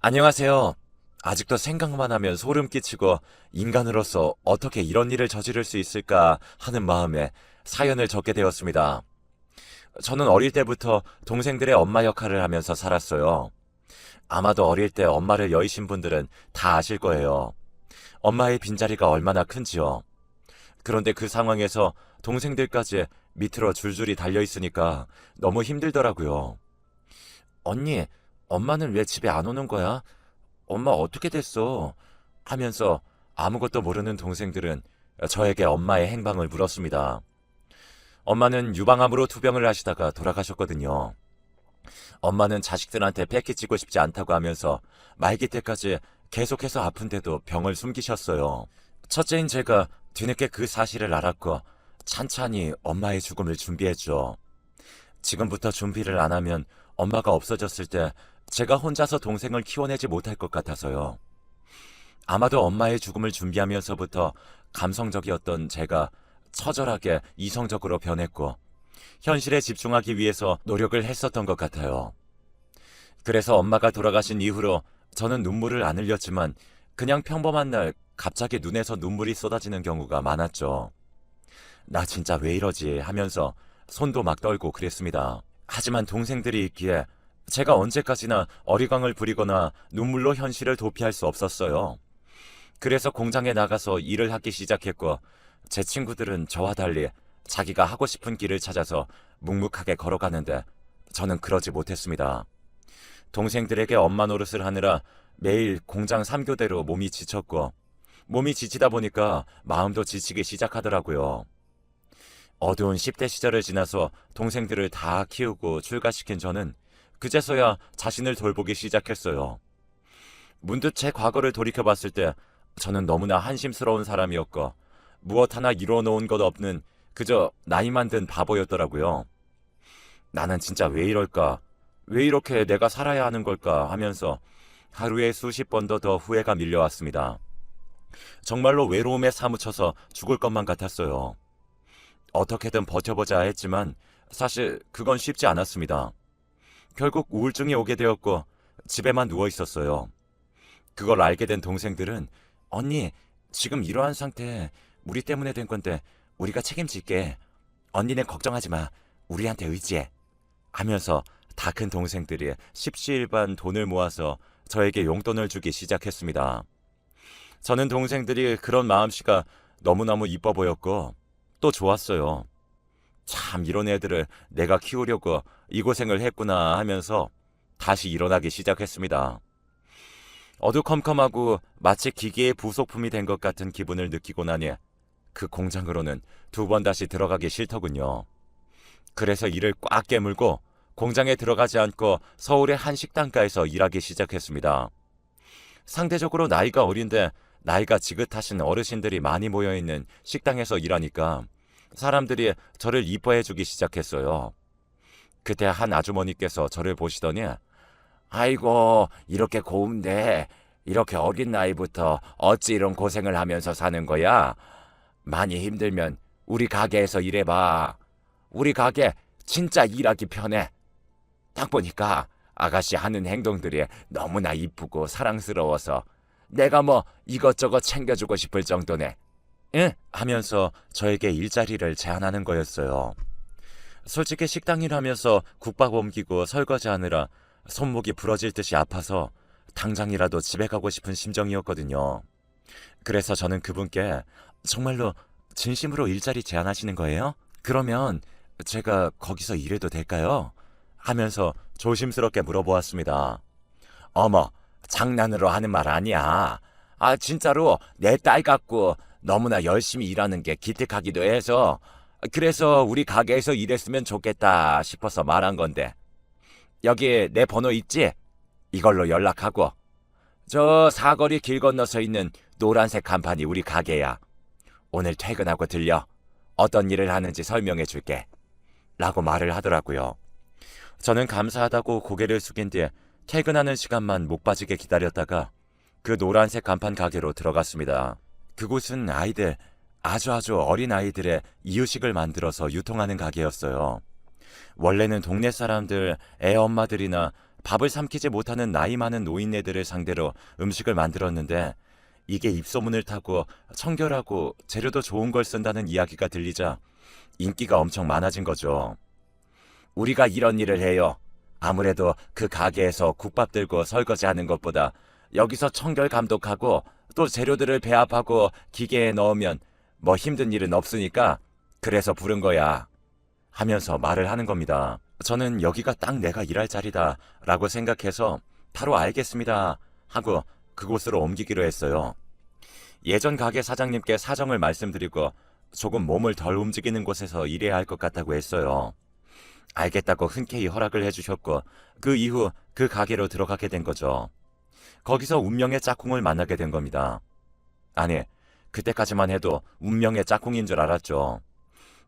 안녕하세요. 아직도 생각만 하면 소름 끼치고 인간으로서 어떻게 이런 일을 저지를 수 있을까 하는 마음에 사연을 적게 되었습니다. 저는 어릴 때부터 동생들의 엄마 역할을 하면서 살았어요. 아마도 어릴 때 엄마를 여의신 분들은 다 아실 거예요. 엄마의 빈자리가 얼마나 큰지요. 그런데 그 상황에서 동생들까지 밑으로 줄줄이 달려 있으니까 너무 힘들더라고요. 언니, 엄마는 왜 집에 안 오는 거야? 엄마 어떻게 됐어? 하면서 아무것도 모르는 동생들은 저에게 엄마의 행방을 물었습니다. 엄마는 유방암으로 투병을 하시다가 돌아가셨거든요. 엄마는 자식들한테 패기치고 싶지 않다고 하면서 말기 때까지 계속해서 아픈데도 병을 숨기셨어요. 첫째인 제가 뒤늦게 그 사실을 알았고 찬찬히 엄마의 죽음을 준비했죠. 지금부터 준비를 안 하면 엄마가 없어졌을 때 제가 혼자서 동생을 키워내지 못할 것 같아서요. 아마도 엄마의 죽음을 준비하면서부터 감성적이었던 제가 처절하게 이성적으로 변했고 현실에 집중하기 위해서 노력을 했었던 것 같아요. 그래서 엄마가 돌아가신 이후로 저는 눈물을 안 흘렸지만 그냥 평범한 날 갑자기 눈에서 눈물이 쏟아지는 경우가 많았죠. 나 진짜 왜 이러지 하면서 손도 막 떨고 그랬습니다. 하지만 동생들이 있기에 제가 언제까지나 어리광을 부리거나 눈물로 현실을 도피할 수 없었어요. 그래서 공장에 나가서 일을 하기 시작했고 제 친구들은 저와 달리 자기가 하고 싶은 길을 찾아서 묵묵하게 걸어가는데 저는 그러지 못했습니다. 동생들에게 엄마 노릇을 하느라 매일 공장 3교대로 몸이 지쳤고 몸이 지치다 보니까 마음도 지치기 시작하더라고요. 어두운 10대 시절을 지나서 동생들을 다 키우고 출가시킨 저는 그제서야 자신을 돌보기 시작했어요. 문득 제 과거를 돌이켜봤을 때 저는 너무나 한심스러운 사람이었고 무엇 하나 이루어놓은 것 없는 그저 나이만 든 바보였더라고요. 나는 진짜 왜 이럴까? 왜 이렇게 내가 살아야 하는 걸까? 하면서 하루에 수십 번도 더 후회가 밀려왔습니다. 정말로 외로움에 사무쳐서 죽을 것만 같았어요. 어떻게든 버텨보자 했지만 사실 그건 쉽지 않았습니다. 결국 우울증이 오게 되었고 집에만 누워 있었어요. 그걸 알게 된 동생들은 언니, 지금 이러한 상태 우리 때문에 된 건데 우리가 책임질게. 언니는 걱정하지 마. 우리한테 의지해. 하면서 다 큰 동생들이 십시일반 돈을 모아서 저에게 용돈을 주기 시작했습니다. 저는 동생들이 그런 마음씨가 너무너무 이뻐 보였고 또 좋았어요. 참 이런 애들을 내가 키우려고 이 고생을 했구나 하면서 다시 일어나기 시작했습니다. 어두컴컴하고 마치 기계의 부속품이 된 것 같은 기분을 느끼고 나니 그 공장으로는 두 번 다시 들어가기 싫더군요. 그래서 이를 꽉 깨물고 공장에 들어가지 않고 서울의 한 식당가에서 일하기 시작했습니다. 상대적으로 나이가 어린데 나이가 지긋하신 어르신들이 많이 모여있는 식당에서 일하니까 사람들이 저를 이뻐해주기 시작했어요. 그때 한 아주머니께서 저를 보시더니 아이고 이렇게 고운데 이렇게 어린 나이부터 어찌 이런 고생을 하면서 사는 거야? 많이 힘들면 우리 가게에서 일해봐. 우리 가게 진짜 일하기 편해. 딱 보니까 아가씨 하는 행동들이 너무나 이쁘고 사랑스러워서 내가 뭐 이것저것 챙겨주고 싶을 정도네. 응? 하면서 저에게 일자리를 제안하는 거였어요. 솔직히 식당 일하면서 국밥 옮기고 설거지하느라 손목이 부러질 듯이 아파서 당장이라도 집에 가고 싶은 심정이었거든요. 그래서 저는 그분께 정말로 진심으로 일자리 제안하시는 거예요? 그러면 제가 거기서 일해도 될까요? 하면서 조심스럽게 물어보았습니다. 어머, 장난으로 하는 말 아니야. 아, 진짜로 내 딸 같고 너무나 열심히 일하는 게 기특하기도 해서 그래서 우리 가게에서 일했으면 좋겠다 싶어서 말한 건데 여기 내 번호 있지? 이걸로 연락하고 저 사거리 길 건너서 있는 노란색 간판이 우리 가게야. 오늘 퇴근하고 들려. 어떤 일을 하는지 설명해 줄게. 라고 말을 하더라고요. 저는 감사하다고 고개를 숙인 뒤에 퇴근하는 시간만 목 빠지게 기다렸다가 그 노란색 간판 가게로 들어갔습니다. 그곳은 아이들, 아주 어린 아이들의 이유식을 만들어서 유통하는 가게였어요. 원래는 동네 사람들, 애 엄마들이나 밥을 삼키지 못하는 나이 많은 노인네들을 상대로 음식을 만들었는데 이게 입소문을 타고 청결하고 재료도 좋은 걸 쓴다는 이야기가 들리자 인기가 엄청 많아진 거죠. 우리가 이런 일을 해요. 아무래도 그 가게에서 국밥 들고 설거지하는 것보다 여기서 청결 감독하고 또 재료들을 배합하고 기계에 넣으면 뭐 힘든 일은 없으니까 그래서 부른 거야. 하면서 말을 하는 겁니다. 저는 여기가 딱 내가 일할 자리다 라고 생각해서 바로 알겠습니다 하고 그곳으로 옮기기로 했어요. 예전 가게 사장님께 사정을 말씀드리고 조금 몸을 덜 움직이는 곳에서 일해야 할 것 같다고 했어요. 알겠다고 흔쾌히 허락을 해주셨고 그 이후 그 가게로 들어가게 된 거죠. 거기서 운명의 짝꿍을 만나게 된 겁니다. 아니, 그때까지만 해도 운명의 짝꿍인 줄 알았죠.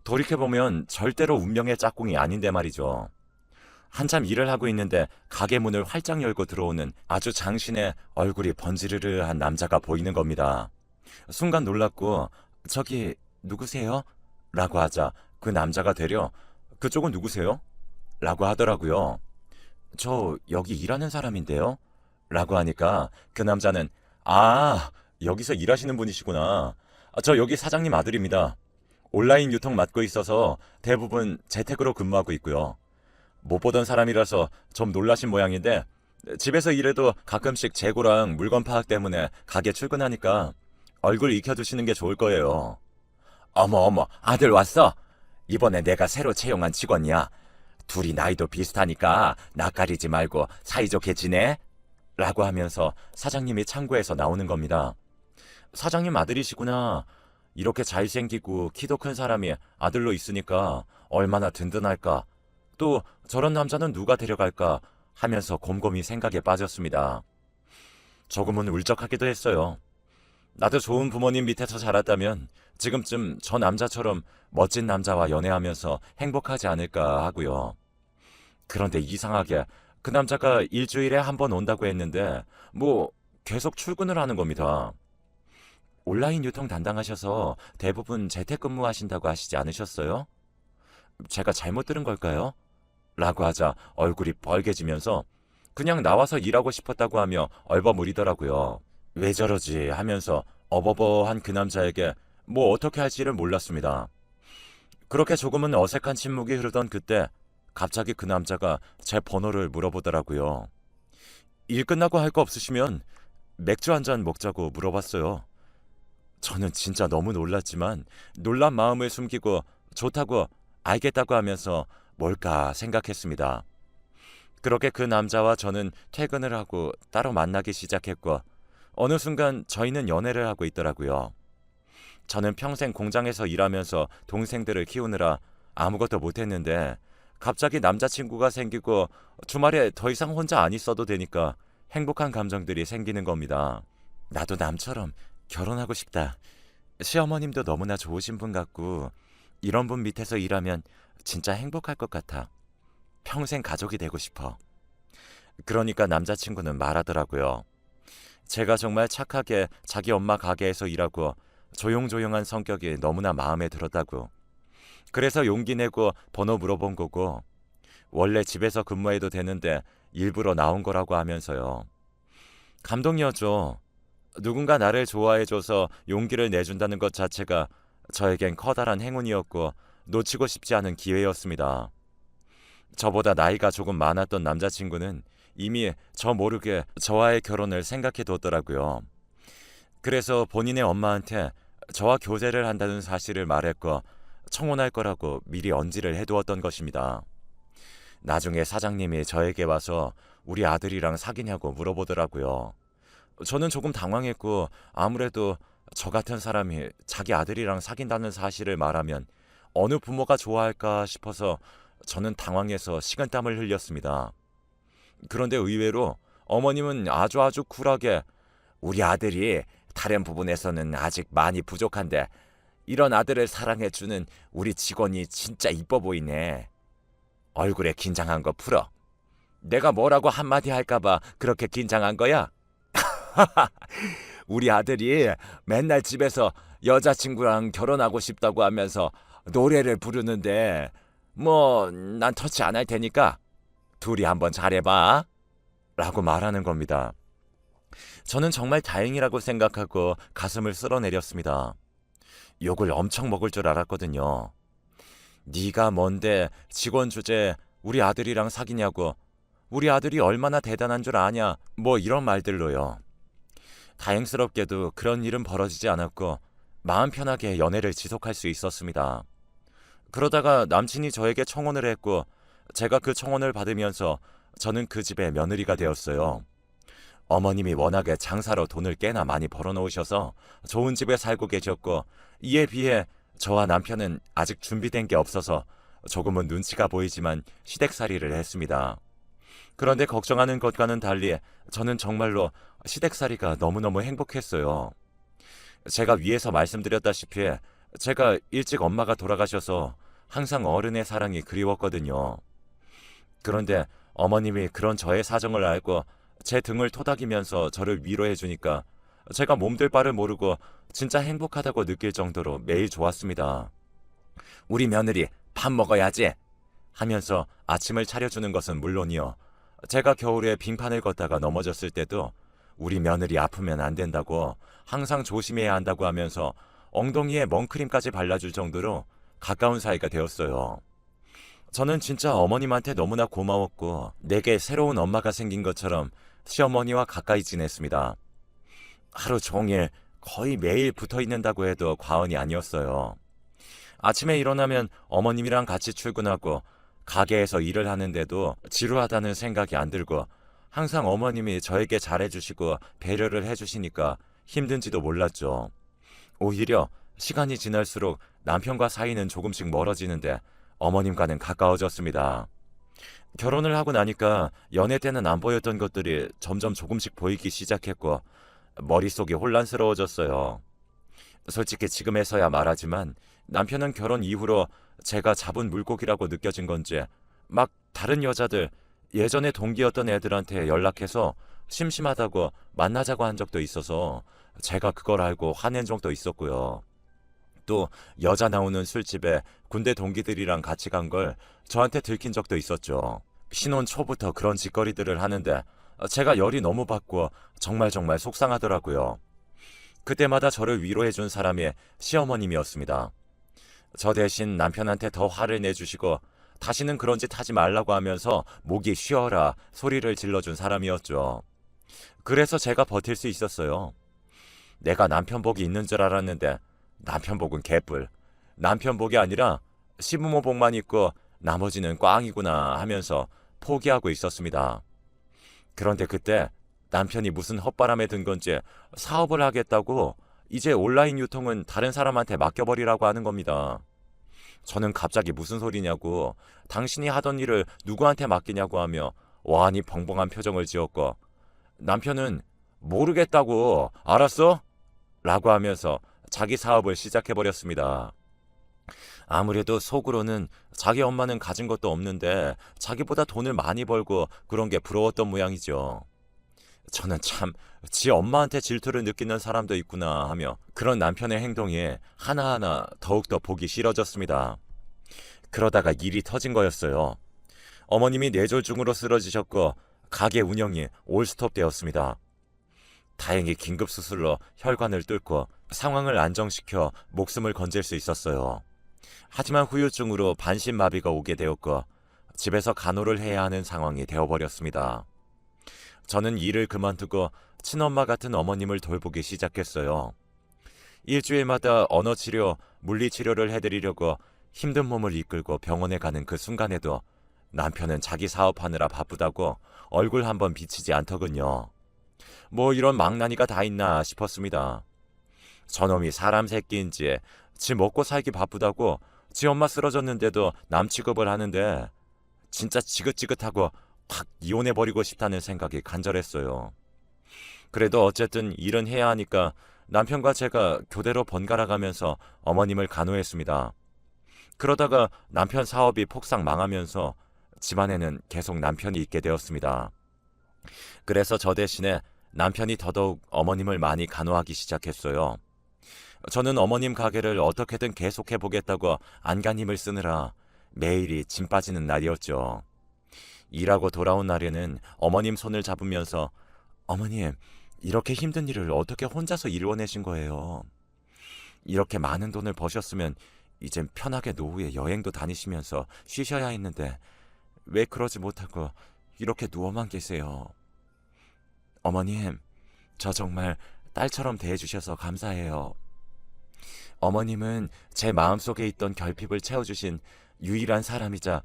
돌이켜보면 절대로 운명의 짝꿍이 아닌데 말이죠. 한참 일을 하고 있는데 가게 문을 활짝 열고 들어오는 아주 장신의 얼굴이 번지르르한 남자가 보이는 겁니다. 순간 놀랐고 저기 누구세요? 라고 하자 그 남자가 되려 그쪽은 누구세요? 라고 하더라고요. 저 여기 일하는 사람인데요? 라고 하니까 그 남자는 여기서 일하시는 분이시구나. 저 여기 사장님 아들입니다. 온라인 유통 맡고 있어서 대부분 재택으로 근무하고 있고요. 못 보던 사람이라서 좀 놀라신 모양인데 집에서 일해도 가끔씩 재고랑 물건 파악 때문에 가게 출근하니까 얼굴 익혀두시는 게 좋을 거예요. 어머, 아들 왔어? 이번에 내가 새로 채용한 직원이야. 둘이 나이도 비슷하니까 낯가리지 말고 사이좋게 지내? 라고 하면서 사장님이 창고에서 나오는 겁니다. 사장님 아들이시구나. 이렇게 잘생기고 키도 큰 사람이 아들로 있으니까 얼마나 든든할까. 또 저런 남자는 누가 데려갈까 하면서 곰곰이 생각에 빠졌습니다. 조금은 울적하기도 했어요. 나도 좋은 부모님 밑에서 자랐다면 지금쯤 저 남자처럼 멋진 남자와 연애하면서 행복하지 않을까 하고요. 그런데 이상하게 그 남자가 일주일에 한 번 온다고 했는데 계속 출근을 하는 겁니다. 온라인 유통 담당하셔서 대부분 재택근무하신다고 하시지 않으셨어요? 제가 잘못 들은 걸까요? 라고 하자 얼굴이 빨개지면서 그냥 나와서 일하고 싶었다고 하며 얼버무리더라고요. 왜 저러지 하면서 어버버한 그 남자에게 어떻게 할지를 몰랐습니다. 그렇게 조금은 어색한 침묵이 흐르던 그때 갑자기 그 남자가 제 번호를 물어보더라고요. 일 끝나고 할 거 없으시면 맥주 한 잔 먹자고 물어봤어요. 저는 진짜 너무 놀랐지만 놀란 마음을 숨기고 좋다고 알겠다고 하면서 뭘까 생각했습니다. 그렇게 그 남자와 저는 퇴근을 하고 따로 만나기 시작했고 어느 순간 저희는 연애를 하고 있더라고요. 저는 평생 공장에서 일하면서 동생들을 키우느라 아무것도 못했는데 갑자기 남자친구가 생기고 주말에 더 이상 혼자 안 있어도 되니까 행복한 감정들이 생기는 겁니다. 나도 남처럼 결혼하고 싶다. 시어머님도 너무나 좋으신 분 같고 이런 분 밑에서 일하면 진짜 행복할 것 같아. 평생 가족이 되고 싶어. 그러니까 남자친구는 말하더라고요. 제가 정말 착하게 자기 엄마 가게에서 일하고 조용조용한 성격이 너무나 마음에 들었다고. 그래서 용기 내고 번호 물어본 거고 원래 집에서 근무해도 되는데 일부러 나온 거라고 하면서요. 감동이었죠. 누군가 나를 좋아해줘서 용기를 내준다는 것 자체가 저에겐 커다란 행운이었고 놓치고 싶지 않은 기회였습니다. 저보다 나이가 조금 많았던 남자친구는 이미 저 모르게 저와의 결혼을 생각해 뒀더라고요. 그래서 본인의 엄마한테 저와 교제를 한다는 사실을 말했고 청혼할 거라고 미리 언지를 해두었던 것입니다. 나중에 사장님이 저에게 와서 우리 아들이랑 사귀냐고 물어보더라고요. 저는 조금 당황했고 아무래도 저 같은 사람이 자기 아들이랑 사귄다는 사실을 말하면 어느 부모가 좋아할까 싶어서 저는 당황해서 식은땀을 흘렸습니다. 그런데 의외로 어머님은 아주 쿨하게 우리 아들이 다른 부분에서는 아직 많이 부족한데 이런 아들을 사랑해주는 우리 직원이 진짜 이뻐 보이네. 얼굴에 긴장한 거 풀어. 내가 뭐라고 한마디 할까봐 그렇게 긴장한 거야? 우리 아들이 맨날 집에서 여자친구랑 결혼하고 싶다고 하면서 노래를 부르는데 난 터치 안 할 테니까 둘이 한번 잘해봐. 라고 말하는 겁니다. 저는 정말 다행이라고 생각하고 가슴을 쓸어내렸습니다. 욕을 엄청 먹을 줄 알았거든요. 네가 뭔데 직원 주제에 우리 아들이랑 사귀냐고, 우리 아들이 얼마나 대단한 줄 아냐, 뭐 이런 말들로요. 다행스럽게도 그런 일은 벌어지지 않았고 마음 편하게 연애를 지속할 수 있었습니다. 그러다가 남친이 저에게 청혼을 했고 제가 그 청혼을 받으면서 저는 그 집의 며느리가 되었어요. 어머님이 워낙에 장사로 돈을 꽤나 많이 벌어놓으셔서 좋은 집에 살고 계셨고 이에 비해 저와 남편은 아직 준비된 게 없어서 조금은 눈치가 보이지만 시댁살이를 했습니다. 그런데 걱정하는 것과는 달리 저는 정말로 시댁살이가 너무너무 행복했어요. 제가 위에서 말씀드렸다시피 제가 일찍 엄마가 돌아가셔서 항상 어른의 사랑이 그리웠거든요. 그런데 어머님이 그런 저의 사정을 알고 제 등을 토닥이면서 저를 위로해 주니까 제가 몸둘 바를 모르고 진짜 행복하다고 느낄 정도로 매일 좋았습니다. 우리 며느리 밥 먹어야지 하면서 아침을 차려주는 것은 물론이요. 제가 겨울에 빙판을 걷다가 넘어졌을 때도 우리 며느리 아프면 안 된다고 항상 조심해야 한다고 하면서 엉덩이에 먼크림까지 발라줄 정도로 가까운 사이가 되었어요. 저는 진짜 어머님한테 너무나 고마웠고 내게 새로운 엄마가 생긴 것처럼 시어머니와 가까이 지냈습니다. 하루 종일 거의 매일 붙어 있는다고 해도 과언이 아니었어요. 아침에 일어나면 어머님이랑 같이 출근하고 가게에서 일을 하는데도 지루하다는 생각이 안 들고 항상 어머님이 저에게 잘해주시고 배려를 해주시니까 힘든지도 몰랐죠. 오히려 시간이 지날수록 남편과 사이는 조금씩 멀어지는데 어머님과는 가까워졌습니다. 결혼을 하고 나니까 연애 때는 안 보였던 것들이 점점 조금씩 보이기 시작했고 머릿속이 혼란스러워졌어요. 솔직히 지금에서야 말하지만 남편은 결혼 이후로 제가 잡은 물고기라고 느껴진 건지 막 다른 여자들, 예전에 동기였던 애들한테 연락해서 심심하다고 만나자고 한 적도 있어서 제가 그걸 알고 화낸 적도 있었고요. 또 여자 나오는 술집에 군대 동기들이랑 같이 간 걸 저한테 들킨 적도 있었죠. 신혼 초부터 그런 짓거리들을 하는데 제가 열이 너무 받고 정말 속상하더라고요. 그때마다 저를 위로해준 사람이 시어머님이었습니다. 저 대신 남편한테 더 화를 내주시고 다시는 그런 짓 하지 말라고 하면서 목이 쉬어라 소리를 질러준 사람이었죠. 그래서 제가 버틸 수 있었어요. 내가 남편 복이 있는 줄 알았는데 남편 복은 개뿔. 남편 복이 아니라 시부모 복만 있고 나머지는 꽝이구나 하면서 포기하고 있었습니다. 그런데 그때 남편이 무슨 헛바람에 든 건지 사업을 하겠다고 이제 온라인 유통은 다른 사람한테 맡겨버리라고 하는 겁니다. 저는 갑자기 무슨 소리냐고 당신이 하던 일을 누구한테 맡기냐고 하며 완히 벙벙한 표정을 지었고 남편은 모르겠다고 알았어? 라고 하면서 자기 사업을 시작해버렸습니다. 아무래도 속으로는 자기 엄마는 가진 것도 없는데 자기보다 돈을 많이 벌고 그런 게 부러웠던 모양이죠. 저는 참 지 엄마한테 질투를 느끼는 사람도 있구나 하며 그런 남편의 행동이 하나하나 더욱더 보기 싫어졌습니다. 그러다가 일이 터진 거였어요. 어머님이 뇌졸중으로 쓰러지셨고 가게 운영이 올스톱 되었습니다. 다행히 긴급수술로 혈관을 뚫고 상황을 안정시켜 목숨을 건질 수 있었어요. 하지만 후유증으로 반신마비가 오게 되었고 집에서 간호를 해야 하는 상황이 되어버렸습니다. 저는 일을 그만두고 친엄마 같은 어머님을 돌보기 시작했어요. 일주일마다 언어치료, 물리치료를 해드리려고 힘든 몸을 이끌고 병원에 가는 그 순간에도 남편은 자기 사업하느라 바쁘다고 얼굴 한번 비치지 않더군요. 뭐 이런 망나니가 다 있나 싶었습니다. 저놈이 사람 새끼인지 지 먹고 살기 바쁘다고 지 엄마 쓰러졌는데도 남 취급을 하는데 진짜 지긋지긋하고 확 이혼해버리고 싶다는 생각이 간절했어요. 그래도 어쨌든 일은 해야 하니까 남편과 제가 교대로 번갈아 가면서 어머님을 간호했습니다. 그러다가 남편 사업이 폭삭 망하면서 집안에는 계속 남편이 있게 되었습니다. 그래서 저 대신에 남편이 더더욱 어머님을 많이 간호하기 시작했어요. 저는 어머님 가게를 어떻게든 계속해보겠다고 안간 힘을 쓰느라 매일이 짐 빠지는 날이었죠. 일하고 돌아온 날에는 어머님 손을 잡으면서 어머님, 이렇게 힘든 일을 어떻게 혼자서 이뤄내신 거예요? 이렇게 많은 돈을 버셨으면 이젠 편하게 노후에 여행도 다니시면서 쉬셔야 했는데 왜 그러지 못하고 이렇게 누워만 계세요? 어머님, 저 정말 딸처럼 대해주셔서 감사해요. 어머님은 제 마음속에 있던 결핍을 채워주신 유일한 사람이자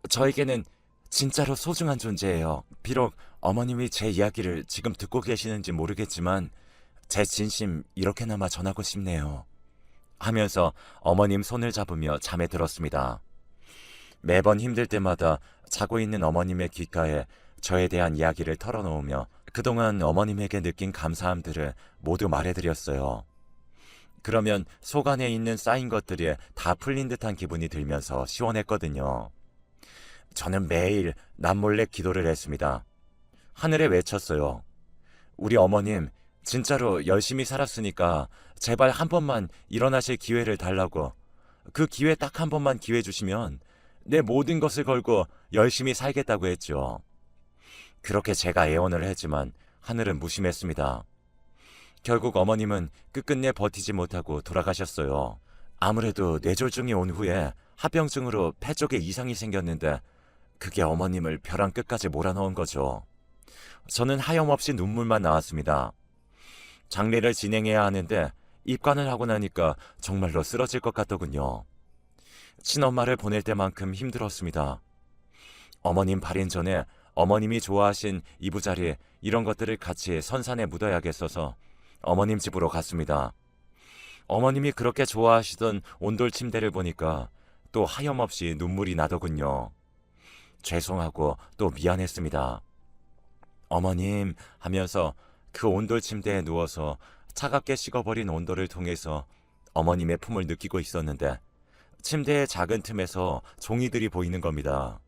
저에게는 진짜로 소중한 존재예요. 비록 어머님이 제 이야기를 지금 듣고 계시는지 모르겠지만 제 진심 이렇게나마 전하고 싶네요. 하면서 어머님 손을 잡으며 잠에 들었습니다. 매번 힘들 때마다 자고 있는 어머님의 귓가에 저에 대한 이야기를 털어놓으며 그동안 어머님에게 느낀 감사함들을 모두 말해드렸어요. 그러면 속 안에 있는 쌓인 것들이 다 풀린 듯한 기분이 들면서 시원했거든요. 저는 매일 남몰래 기도를 했습니다. 하늘에 외쳤어요. 우리 어머님 진짜로 열심히 살았으니까 제발 한 번만 일어나실 기회를 달라고. 그 기회 딱 한 번만 기회 주시면 내 모든 것을 걸고 열심히 살겠다고 했죠. 그렇게 제가 애원을 했지만 하늘은 무심했습니다. 결국 어머님은 끝끝내 버티지 못하고 돌아가셨어요. 아무래도 뇌졸중이 온 후에 합병증으로 폐 쪽에 이상이 생겼는데 그게 어머님을 벼랑 끝까지 몰아넣은 거죠. 저는 하염없이 눈물만 나왔습니다. 장례를 진행해야 하는데 입관을 하고 나니까 정말로 쓰러질 것 같더군요. 친엄마를 보낼 때만큼 힘들었습니다. 어머님 발인 전에 어머님이 좋아하신 이부자리 이런 것들을 같이 선산에 묻어야겠어서 어머님 집으로 갔습니다. 어머님이 그렇게 좋아하시던 온돌 침대를 보니까 또 하염없이 눈물이 나더군요. 죄송하고 또 미안했습니다. 어머님 하면서 그 온돌 침대에 누워서 차갑게 식어버린 온돌을 통해서 어머님의 품을 느끼고 있었는데 침대의 작은 틈에서 종이들이 보이는 겁니다.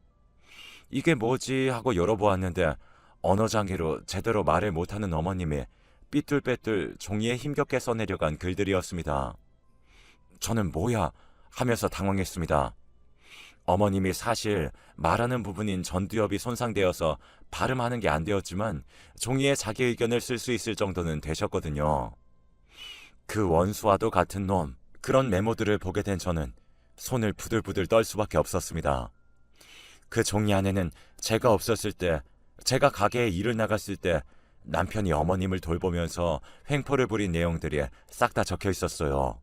이게 뭐지 하고 열어보았는데 언어장애로 제대로 말을 못하는 어머님이 삐뚤빼뚤 종이에 힘겹게 써내려간 글들이었습니다. 저는 뭐야 하면서 당황했습니다. 어머님이 사실 말하는 부분인 전두엽이 손상되어서 발음하는 게 안 되었지만 종이에 자기 의견을 쓸 수 있을 정도는 되셨거든요. 그 원수와도 같은 놈, 그런 메모들을 보게 된 저는 손을 부들부들 떨 수밖에 없었습니다. 그 종이 안에는 제가 없었을 때, 제가 가게에 일을 나갔을 때 남편이 어머님을 돌보면서 횡포를 부린 내용들이 싹 다 적혀 있었어요.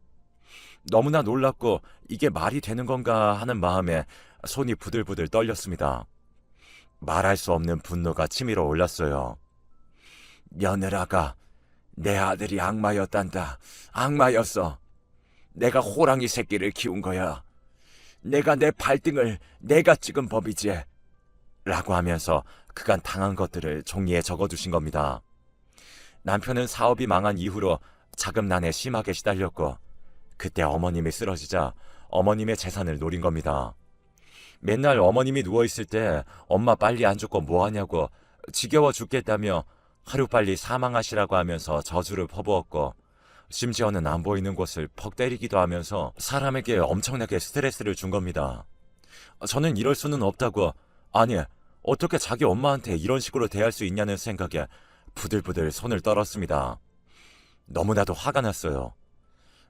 너무나 놀랍고 이게 말이 되는 건가 하는 마음에 손이 부들부들 떨렸습니다. 말할 수 없는 분노가 치밀어 올랐어요. 며느라가 내 아들이 악마였단다. 악마였어. 내가 호랑이 새끼를 키운 거야. 내가 내 발등을 내가 찍은 법이지. 라고 하면서 그간 당한 것들을 종이에 적어두신 겁니다. 남편은 사업이 망한 이후로 자금난에 심하게 시달렸고 그때 어머님이 쓰러지자 어머님의 재산을 노린 겁니다. 맨날 어머님이 누워있을 때 엄마 빨리 안 죽고 뭐하냐고 지겨워 죽겠다며 하루빨리 사망하시라고 하면서 저주를 퍼부었고 심지어는 안 보이는 곳을 퍽 때리기도 하면서 사람에게 엄청나게 스트레스를 준 겁니다. 저는 이럴 수는 없다고, 아니 어떻게 자기 엄마한테 이런 식으로 대할 수 있냐는 생각에 부들부들 손을 떨었습니다. 너무나도 화가 났어요.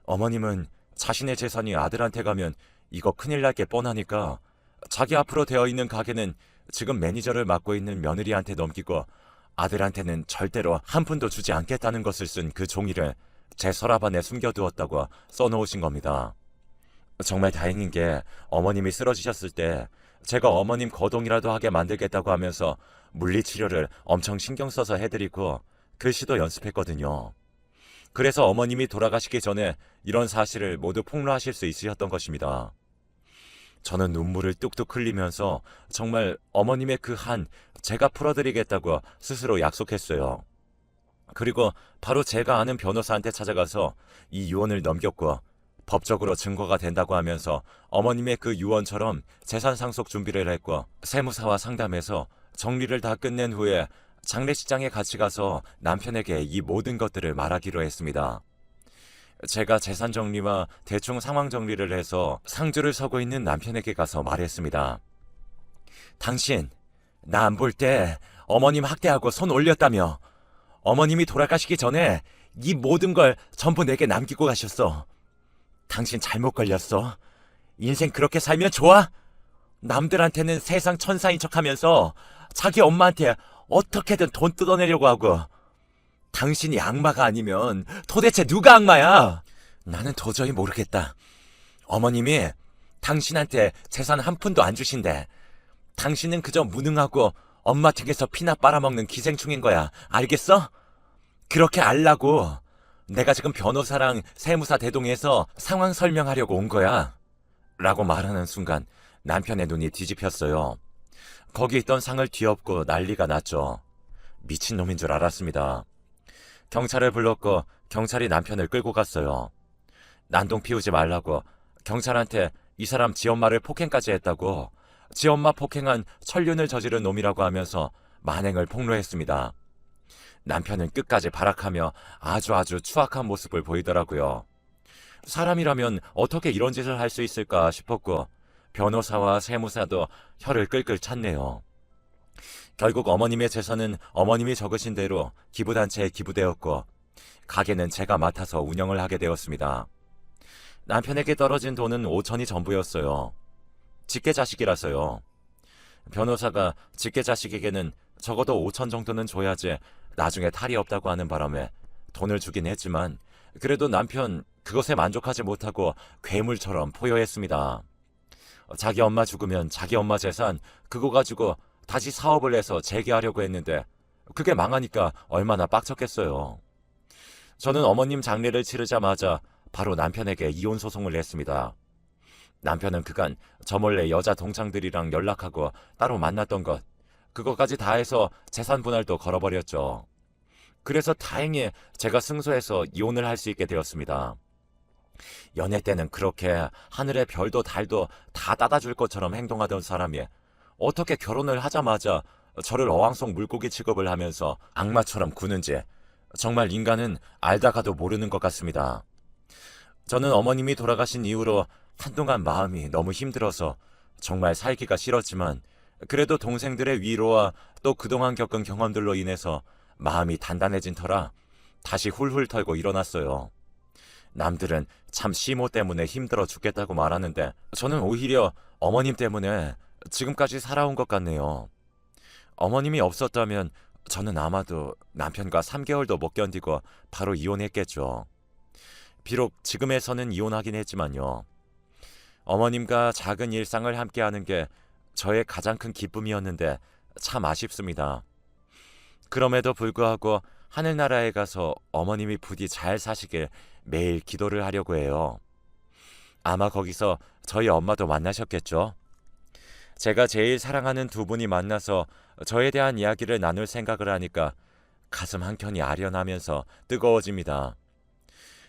어머님은 자신의 재산이 아들한테 가면 이거 큰일 날 게 뻔하니까 자기 앞으로 되어 있는 가게는 지금 매니저를 맡고 있는 며느리한테 넘기고 아들한테는 절대로 한 푼도 주지 않겠다는 것을 쓴 그 종이를 제 서랍 안에 숨겨두었다고 써놓으신 겁니다. 정말 다행인 게 어머님이 쓰러지셨을 때 제가 어머님 거동이라도 하게 만들겠다고 하면서 물리치료를 엄청 신경 써서 해드리고 글씨도 연습했거든요. 그래서 어머님이 돌아가시기 전에 이런 사실을 모두 폭로하실 수 있으셨던 것입니다. 저는 눈물을 뚝뚝 흘리면서 정말 어머님의 그 한 제가 풀어드리겠다고 스스로 약속했어요. 그리고 바로 제가 아는 변호사한테 찾아가서 이 유언을 넘겼고 법적으로 증거가 된다고 하면서 어머님의 그 유언처럼 재산 상속 준비를 했고 세무사와 상담해서 정리를 다 끝낸 후에 장례식장에 같이 가서 남편에게 이 모든 것들을 말하기로 했습니다. 제가 재산 정리와 대충 상황 정리를 해서 상주를 서고 있는 남편에게 가서 말했습니다. 당신, 나 안 볼 때 어머님 학대하고 손 올렸다며. 어머님이 돌아가시기 전에 이 모든 걸 전부 내게 남기고 가셨어. 당신 잘못 걸렸어. 인생 그렇게 살면 좋아? 남들한테는 세상 천사인 척하면서 자기 엄마한테 어떻게든 돈 뜯어내려고 하고. 당신이 악마가 아니면 도대체 누가 악마야? 나는 도저히 모르겠다. 어머님이 당신한테 재산 한 푼도 안 주신대. 당신은 그저 무능하고 엄마 등에서 피나 빨아먹는 기생충인 거야. 알겠어? 그렇게 알라고 내가 지금 변호사랑 세무사 대동해서 상황 설명하려고 온 거야. 라고 말하는 순간 남편의 눈이 뒤집혔어요. 거기 있던 상을 뒤엎고 난리가 났죠. 미친놈인 줄 알았습니다. 경찰을 불렀고 경찰이 남편을 끌고 갔어요. 난동 피우지 말라고, 경찰한테 이 사람 지 엄마를 폭행까지 했다고, 지 엄마 폭행한 천륜을 저지른 놈이라고 하면서 만행을 폭로했습니다. 남편은 끝까지 발악하며 아주 추악한 모습을 보이더라고요. 사람이라면 어떻게 이런 짓을 할 수 있을까 싶었고, 변호사와 세무사도 혀를 끌끌 찼네요. 결국 어머님의 재산은 어머님이 적으신 대로 기부단체에 기부되었고, 가게는 제가 맡아서 운영을 하게 되었습니다. 남편에게 떨어진 돈은 5천이 전부였어요. 직계자식이라서요. 변호사가 직계자식에게는 적어도 5천 정도는 줘야지 나중에 탈이 없다고 하는 바람에 돈을 주긴 했지만, 그래도 남편 그것에 만족하지 못하고 괴물처럼 포효했습니다. 자기 엄마 죽으면 자기 엄마 재산 그거 가지고 다시 사업을 해서 재개하려고 했는데 그게 망하니까 얼마나 빡쳤겠어요. 저는 어머님 장례를 치르자마자 바로 남편에게 이혼 소송을 냈습니다. 남편은 그간 저 몰래 여자 동창들이랑 연락하고 따로 만났던 것, 그거까지 다 해서 재산 분할도 걸어버렸죠. 그래서 다행히 제가 승소해서 이혼을 할 수 있게 되었습니다. 연애 때는 그렇게 하늘의 별도 달도 다 따다줄 것처럼 행동하던 사람이 어떻게 결혼을 하자마자 저를 어항속 물고기 취급을 하면서 악마처럼 구는지 정말 인간은 알다가도 모르는 것 같습니다. 저는 어머님이 돌아가신 이후로 한동안 마음이 너무 힘들어서 정말 살기가 싫었지만, 그래도 동생들의 위로와 또 그동안 겪은 경험들로 인해서 마음이 단단해진 터라 다시 훌훌 털고 일어났어요. 남들은 참 시모 때문에 힘들어 죽겠다고 말하는데 저는 오히려 어머님 때문에 지금까지 살아온 것 같네요. 어머님이 없었다면 저는 아마도 남편과 3개월도 못 견디고 바로 이혼했겠죠. 비록 지금에서는 이혼하긴 했지만요. 어머님과 작은 일상을 함께하는 게 저의 가장 큰 기쁨이었는데 참 아쉽습니다. 그럼에도 불구하고 하늘나라에 가서 어머님이 부디 잘 사시길 매일 기도를 하려고 해요. 아마 거기서 저희 엄마도 만나셨겠죠? 제가 제일 사랑하는 두 분이 만나서 저에 대한 이야기를 나눌 생각을 하니까 가슴 한켠이 아련하면서 뜨거워집니다.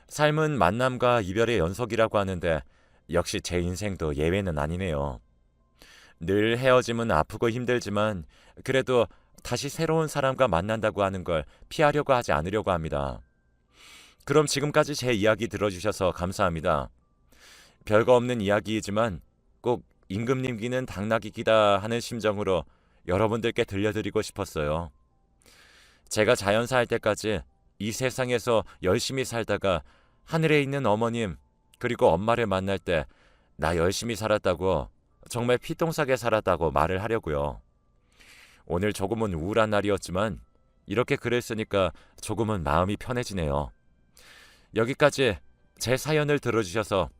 삶은 만남과 이별의 연속이라고 하는데 역시 제 인생도 예외는 아니네요. 늘 헤어짐은 아프고 힘들지만 그래도 다시 새로운 사람과 만난다고 하는 걸 피하려고 하지 않으려고 합니다. 그럼 지금까지 제 이야기 들어주셔서 감사합니다. 별거 없는 이야기이지만 꼭 임금님 귀는 당나귀 귀다 하는 심정으로 여러분들께 들려드리고 싶었어요. 제가 자연사 할 때까지 이 세상에서 열심히 살다가 하늘에 있는 어머님 그리고 엄마를 만날 때 나 열심히 살았다고, 정말 피똥싸게 살았다고 말을 하려고요. 오늘 조금은 우울한 날이었지만 이렇게 글을 쓰니까 조금은 마음이 편해지네요. 여기까지 제 사연을 들어주셔서